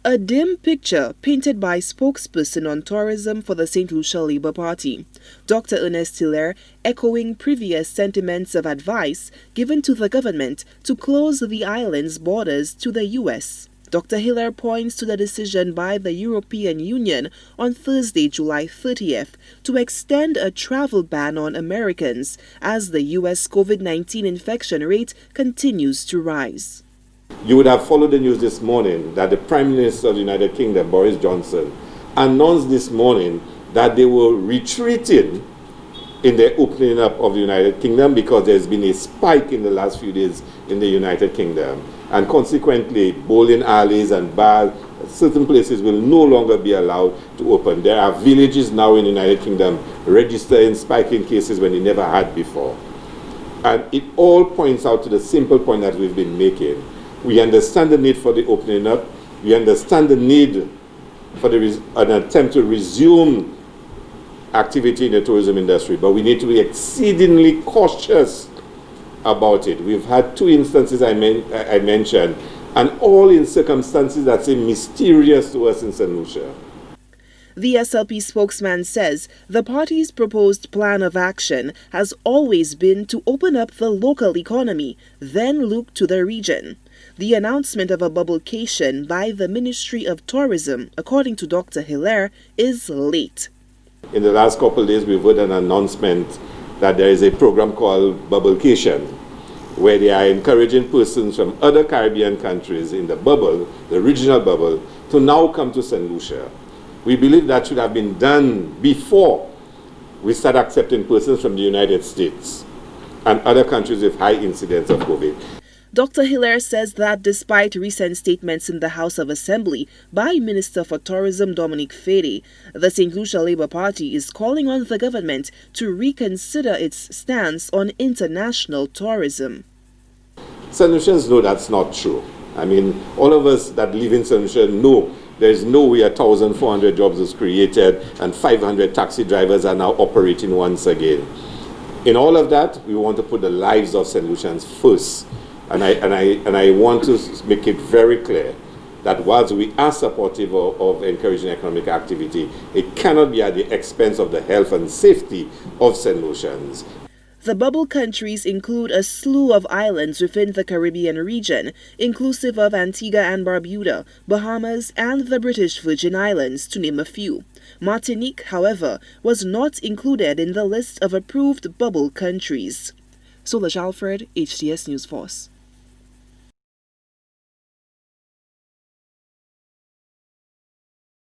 A dim picture painted by spokesperson on tourism for the St. Lucia Labour Party, Dr. Hilaire, echoing previous sentiments of advice given to the government to close the island's borders to the U.S. Dr. Hilaire points to the decision by the European Union on Thursday, July 30th, to extend a travel ban on Americans as the U.S. COVID-19 infection rate continues to rise. You would have followed the news this morning that the Prime Minister of the United Kingdom, Boris Johnson, announced this morning that they were retreating in the opening up of the United Kingdom because there's been a spike in the last few days in the United Kingdom. And consequently, bowling alleys and bars, certain places will no longer be allowed to open. There are villages now in the United Kingdom registering spiking cases when they never had before. And it all points out to the simple point that we've been making. We understand the need for the opening up. We understand the need for an attempt to resume activity in the tourism industry, but we need to be exceedingly cautious about it. We've had two instances I mentioned, and all in circumstances that seem mysterious to us in St. Lucia. The SLP spokesman says the party's proposed plan of action has always been to open up the local economy, then look to the region. The announcement of a bubble-cation by the Ministry of Tourism, according to Dr. Hilaire, is late. In the last couple of days, we've heard an announcement that there is a program called Bubblication, where they are encouraging persons from other Caribbean countries in the bubble, the regional bubble, to now come to St. Lucia. We believe that should have been done before we start accepting persons from the United States and other countries with high incidence of COVID. Dr. Hilaire says that despite recent statements in the House of Assembly by Minister for Tourism Dominic Fede, the St. Lucia Labour Party is calling on the government to reconsider its stance on international tourism. St. Lucians know that's not true. I mean, all of us that live in St. Lucia know there's no way 1,400 jobs was created and 500 taxi drivers are now operating once again. In all of that, we want to put the lives of St. Lucians first. And I want to make it very clear that whilst we are supportive of encouraging economic activity, it cannot be at the expense of the health and safety of St. Lucians. The bubble countries include a slew of islands within the Caribbean region, inclusive of Antigua and Barbuda, Bahamas, and the British Virgin Islands, to name a few. Martinique, however, was not included in the list of approved bubble countries. Solange Alfred, HTS News Force.